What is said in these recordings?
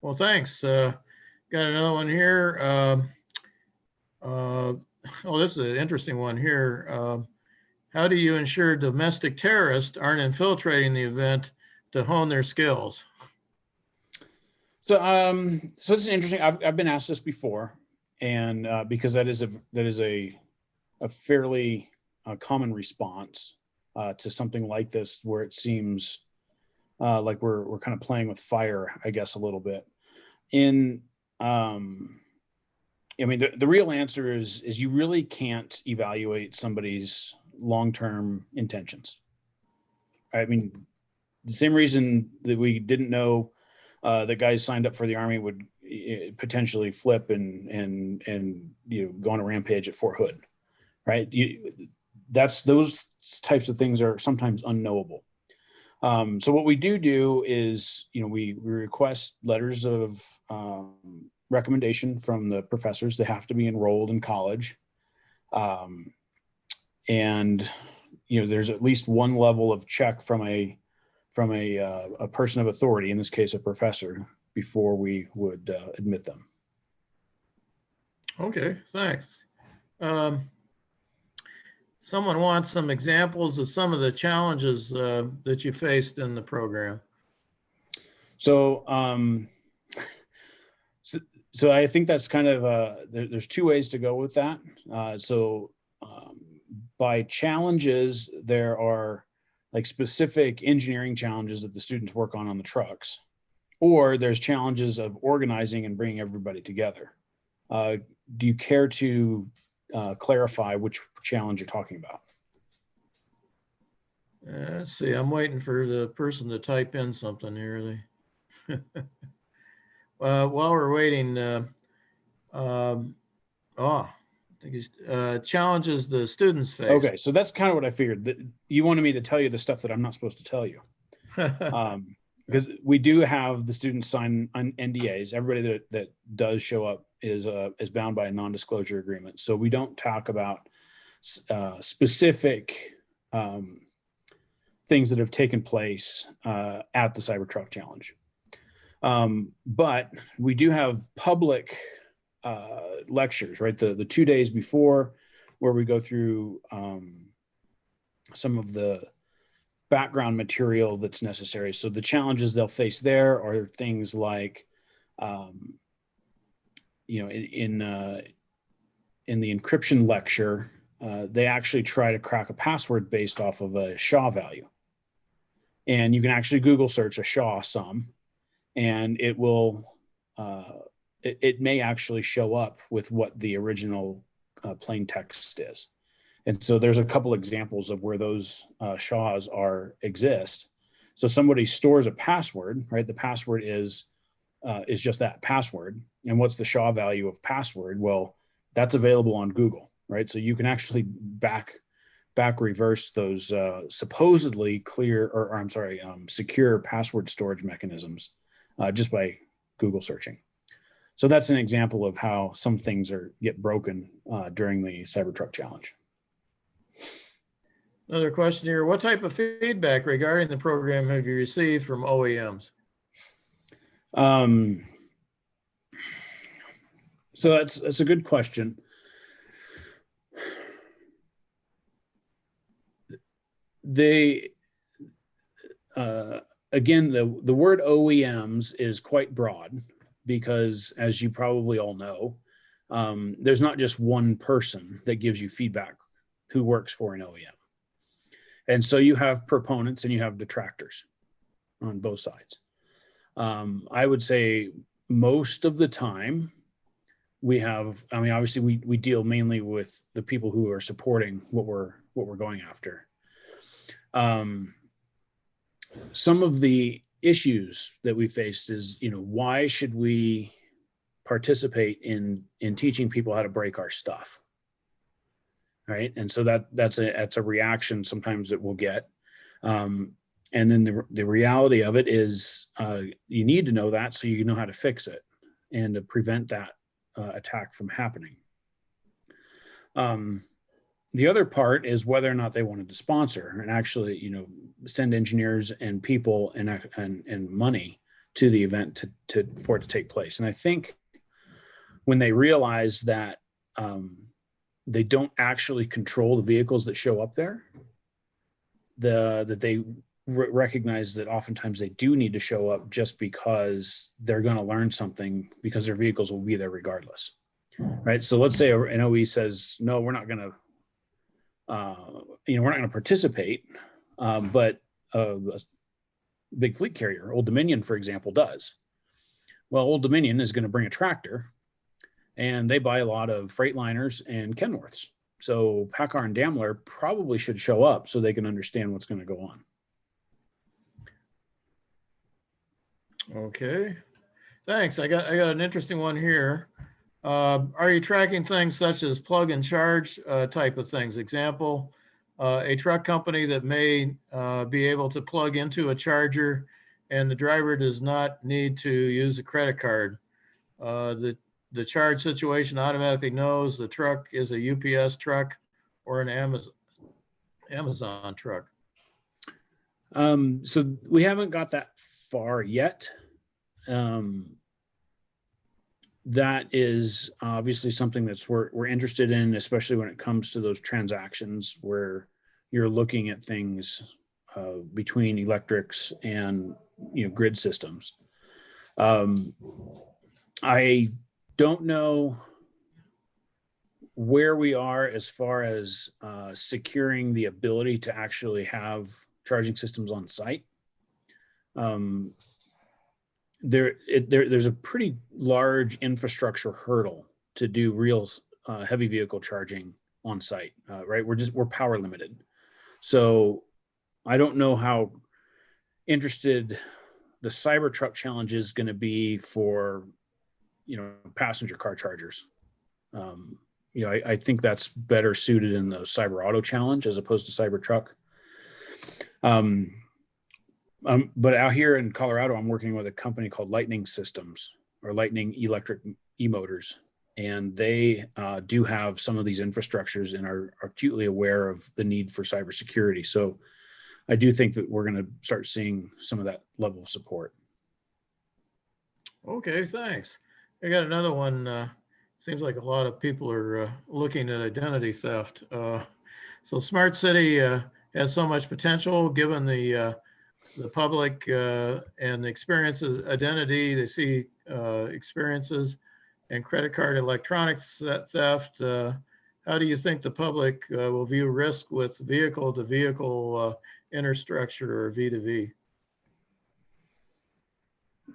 Well, thanks. Got another one here. Uh, oh, this is an interesting one here. How do you ensure domestic terrorists aren't infiltrating the event to hone their skills? So it's interesting. I've been asked this before, and because that is a fairly common response to something like this, where it seems like we're kind of playing with fire, I guess, a little bit. In I mean, the real answer is you really can't evaluate somebody's long-term intentions. I mean, the same reason that we didn't know that guys signed up for the Army would potentially flip and go on a rampage at Fort Hood, right? Those types of things are sometimes unknowable. So what we do is, we request letters of recommendation from the professors. They have to be enrolled in college, and there's at least one level of check from a person of authority, in this case a professor, before we would admit them. Okay, thanks. Someone wants some examples of some of the challenges that you faced in the program. So I think that's kind of there's two ways to go with that. By challenges, there are like specific engineering challenges that the students work on the trucks, or there's challenges of organizing and bringing everybody together. Do you care to clarify which challenge you're talking about? Let's see, I'm waiting for the person to type in something here. While we're waiting, I think he's challenges the students face. Okay, so that's kind of what I figured. You wanted me to tell you the stuff that I'm not supposed to tell you. Because we do have the students sign NDAs. Everybody that does show up is bound by a non-disclosure agreement. So we don't talk about specific things that have taken place at the Cybertruck Challenge. But we do have public lectures, right? The 2 days before, where we go through some of the background material that's necessary. So the challenges they'll face there are things like, in the encryption lecture, they actually try to crack a password based off of a SHA value. And you can actually Google search a SHA sum, and it will, it may actually show up with what the original plain text is. And so there's a couple examples of where those SHAs exist. So somebody stores a password, right? The password is just that password. And what's the SHA value of password? Well, that's available on Google, right? So you can actually back reverse those supposedly secure password storage mechanisms just by Google searching. So that's an example of how some things get broken during the Cybertruck Challenge. Another question here: what type of feedback regarding the program have you received from OEMs? So that's a good question. Again, the word OEMs is quite broad, because, as you probably all know, there's not just one person that gives you feedback who works for an OEM. And so you have proponents and you have detractors on both sides. I would say most of the time obviously we deal mainly with the people who are supporting what we're going after. Some of the issues that we faced is, why should we participate in teaching people how to break our stuff, right? And so that's a reaction sometimes that we'll get. And then the reality of it is you need to know that so you know how to fix it and to prevent that attack from happening. The other part is whether or not they wanted to sponsor and actually, send engineers and people and money to the event for it to take place. And I think when they realize that they don't actually control the vehicles that show up there, that they recognize that oftentimes they do need to show up just because they're going to learn something, because their vehicles will be there regardless, right? So let's say an OE says, no, we're not going to, we're not going to participate, but a big fleet carrier, Old Dominion, for example, does. Well, Old Dominion is going to bring a tractor, and they buy a lot of Freightliners and Kenworths. So PACCAR and Daimler probably should show up so they can understand what's going to go on. Okay, thanks. I got an interesting one here. Are you tracking things such as plug and charge type of things? Example, a truck company that may be able to plug into a charger and the driver does not need to use a credit card. The charge situation automatically knows the truck is a UPS truck or an Amazon truck. So we haven't got that far yet. That is obviously something that's we're interested in, especially when it comes to those transactions where you're looking at things between electrics and grid systems. I don't know where we are as far as securing the ability to actually have charging systems on site. There's a pretty large infrastructure hurdle to do real heavy vehicle charging on site, right? We're power limited. So I don't know how interested the Cybertruck challenge is going to be for, passenger car chargers. I think that's better suited in the Cyber Auto challenge as opposed to Cybertruck. But out here in Colorado, I'm working with a company called Lightning Systems, or Lightning Electric E-Motors. And they do have some of these infrastructures and are acutely aware of the need for cybersecurity. So I do think that we're going to start seeing some of that level of support. Okay, thanks. I got another one. Seems like a lot of people are looking at identity theft. So Smart City has so much potential given the public and the experiences, identity, they see experiences and credit card electronics theft. How do you think the public will view risk with vehicle to vehicle interstructure or V2V?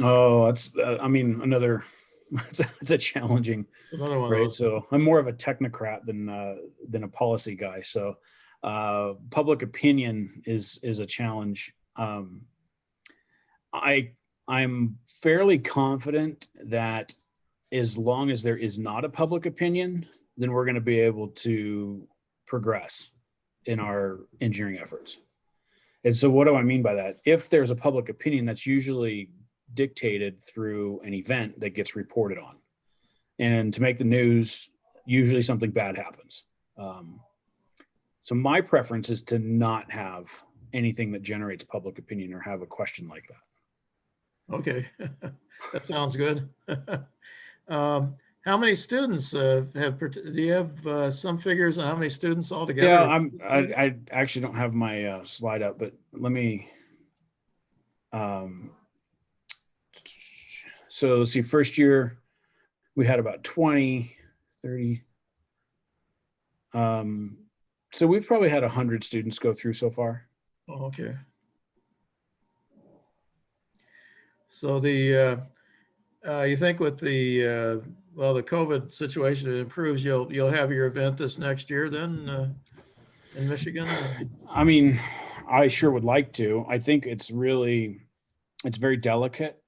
Oh, that's, another, it's a challenging, Another one, right? So I'm more of a technocrat than a policy guy. So public opinion is a challenge. I'm fairly confident that as long as there is not a public opinion, then we're going to be able to progress in our engineering efforts. And so what do I mean by that? If there's a public opinion, that's usually dictated through an event that gets reported on. And to make the news, usually something bad happens. So my preference is to not have anything that generates public opinion or have a question like that. Okay, that sounds good. How many students do you have some figures on how many students altogether? Yeah, I actually don't have my slide up, but let me. So let's see, first year we had about 20, 30. So we've probably had 100 students go through so far. Oh, okay. So the you think with the the COVID situation improves, you'll have your event this next year then in Michigan? I mean, I sure would like to. I think it's very delicate.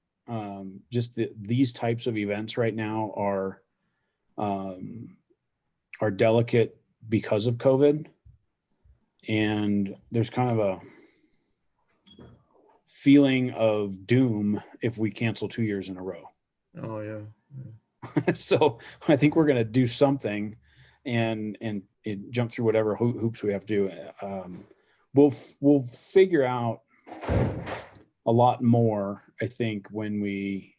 Just these types of events right now are delicate because of COVID, and there's kind of a feeling of doom if we cancel 2 years in a row. Oh yeah. So I think we're going to do something and jump through whatever hoops we have to do. We'll figure out a lot more, I think, when we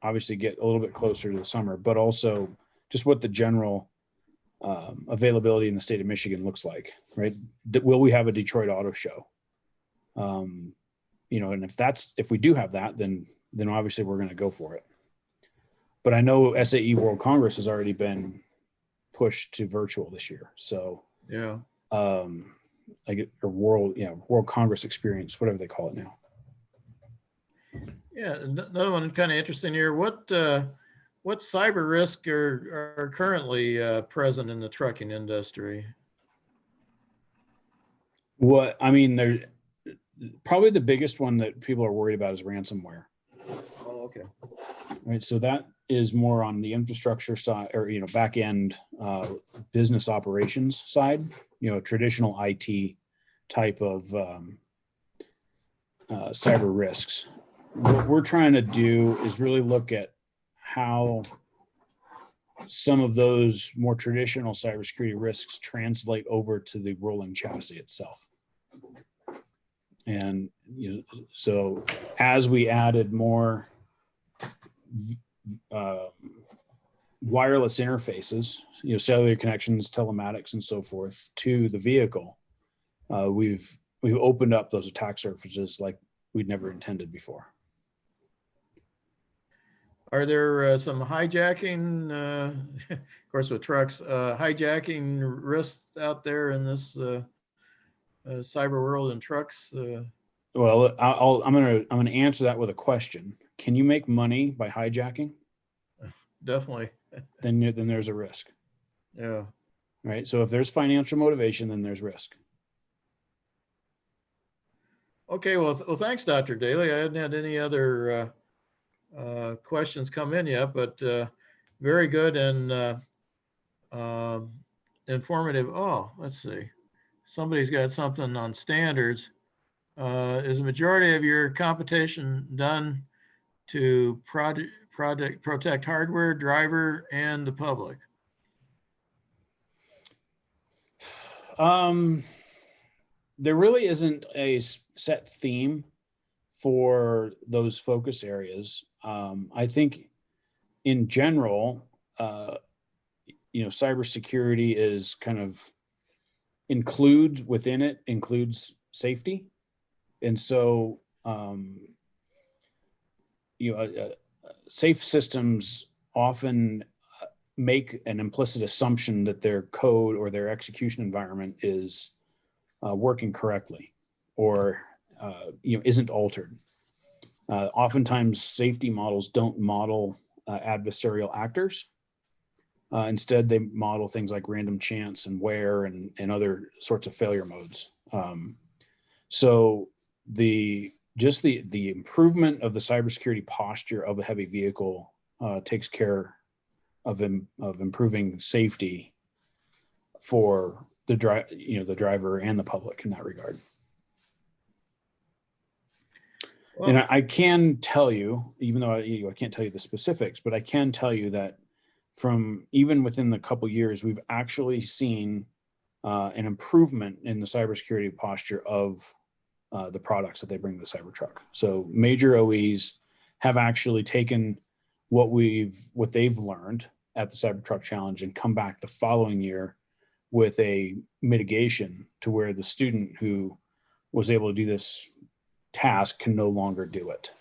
obviously get a little bit closer to the summer, but also just what the general availability in the state of Michigan looks like, right? Will we have a Detroit Auto Show? And if we do have that, then obviously we're going to go for it. But I know SAE World Congress has already been pushed to virtual this year. So Yeah. World Congress Experience, whatever they call it now. Yeah, another one kind of interesting here. What cyber risk are currently present in the trucking industry? There's probably the biggest one that people are worried about is ransomware. Oh, okay. Right. So that is more on the infrastructure side, or back end business operations side. Traditional IT type of cyber risks. What we're trying to do is really look at how some of those more traditional cybersecurity risks translate over to the rolling chassis itself. And so as we added more wireless interfaces, cellular connections, telematics, and so forth to the vehicle, we've opened up those attack surfaces like we'd never intended before. Are there some hijacking, of course with trucks, hijacking risks out there in this cyber world and trucks? Well, I'm gonna answer that with a question. Can you make money by hijacking? Definitely. Then there's a risk. Yeah. Right. So if there's financial motivation, then there's risk. Okay. Well, thanks, Dr. Daly. I hadn't had any other questions come in yet, but very good and informative. Oh, let's see. Somebody's got something on standards. Is the majority of your computation done to protect hardware, driver, and the public? There really isn't a set theme for those focus areas. I think in general, cybersecurity is kind of includes safety. And so, safe systems often make an implicit assumption that their code or their execution environment is working correctly or isn't altered. Oftentimes, safety models don't model adversarial actors. Instead, they model things like random chance and wear and other sorts of failure modes. So the improvement of the cybersecurity posture of a heavy vehicle takes care of improving safety for the driver and the public in that regard. Well, and I can tell you, even though I can't tell you the specifics, but I can tell you that from even within the couple years, we've actually seen an improvement in the cybersecurity posture of the products that they bring to the Cybertruck. So major OEs have actually taken what they've learned at the Cybertruck Challenge and come back the following year with a mitigation to where the student who was able to do this task can no longer do it.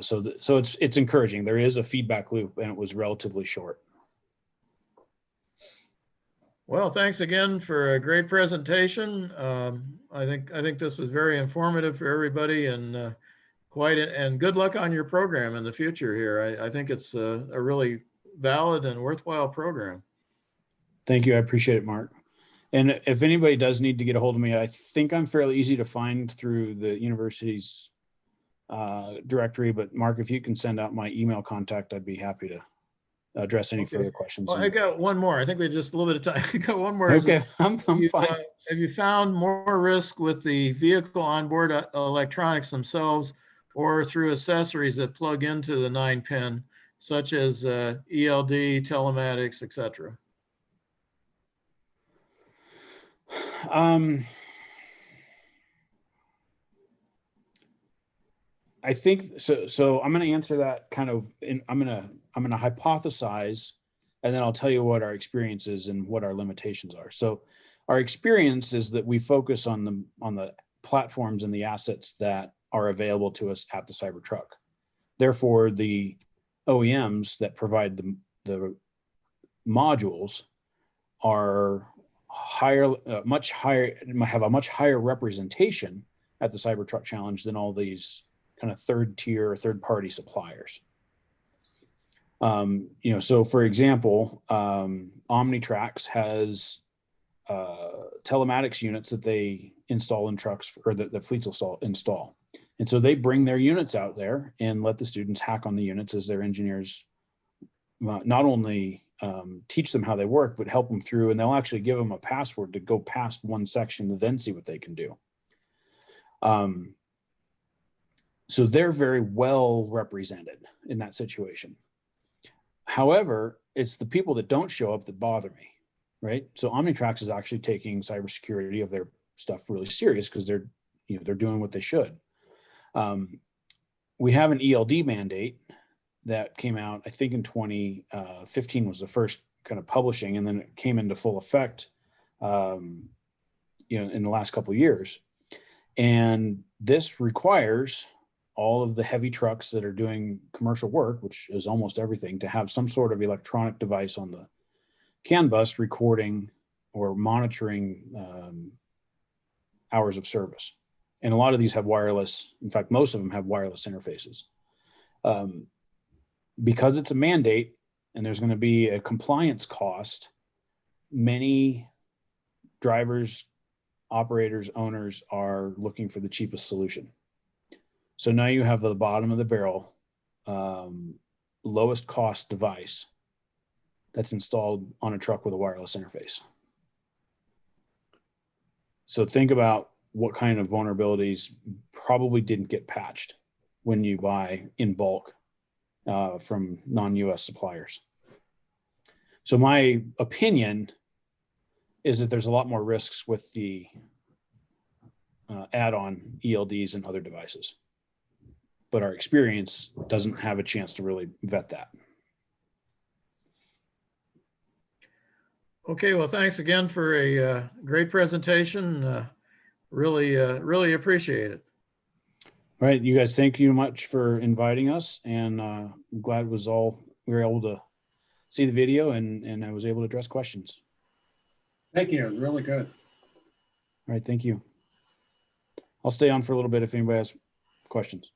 So it's encouraging. There is a feedback loop, and it was relatively short. Well, thanks again for a great presentation. I think this was very informative for everybody, and and good luck on your program in the future here. I think it's a really valid and worthwhile program. Thank you. I appreciate it, Mark. And if anybody does need to get a hold of me, I think I'm fairly easy to find through the university's directory. But Mark, if you can send out my email contact, I'd be happy to address any further questions. Well, I got one more. I think we just a little bit of time. I got one more. Okay, I'm fine. Have you found more risk with the vehicle onboard electronics themselves or through accessories that plug into the 9-pin, such as ELD, telematics, etc.? I think so. So I'm going to answer that kind of. I'm going to hypothesize, and then I'll tell you what our experience is and what our limitations are. So, our experience is that we focus on the platforms and the assets that are available to us at the Cybertruck. Therefore, the OEMs that provide the modules are higher, much higher, have a much higher representation at the Cybertruck Challenge than all these kind of third tier or third party suppliers. So for example, Omnitrax has telematics units that they install in trucks, or that fleets will install. And so they bring their units out there and let the students hack on the units as their engineers not only teach them how they work, but help them through, and they'll actually give them a password to go past one section to then see what they can do. So they're very well represented in that situation. However, it's the people that don't show up that bother me, right? So Omnitrax is actually taking cybersecurity of their stuff really serious, because they're doing what they should. We have an ELD mandate that came out, I think in 2015 was the first kind of publishing, and then it came into full effect, in the last couple of years. And this requires all of the heavy trucks that are doing commercial work, which is almost everything, to have some sort of electronic device on the CAN bus recording or monitoring hours of service. And a lot of these have wireless. In fact, most of them have wireless interfaces. Because it's a mandate and there's going to be a compliance cost, many drivers, operators, owners are looking for the cheapest solution. So now you have the bottom of the barrel, lowest cost device that's installed on a truck with a wireless interface. So think about what kind of vulnerabilities probably didn't get patched when you buy in bulk from non-US suppliers. So my opinion is that there's a lot more risks with the add-on ELDs and other devices. But our experience doesn't have a chance to really vet that. Okay, well, thanks again for a great presentation. Really appreciate it. All right, you guys, thank you much for inviting us, and I'm glad we were able to see the video and I was able to address questions. Thank you. It was really good. All right, thank you. I'll stay on for a little bit if anybody has questions.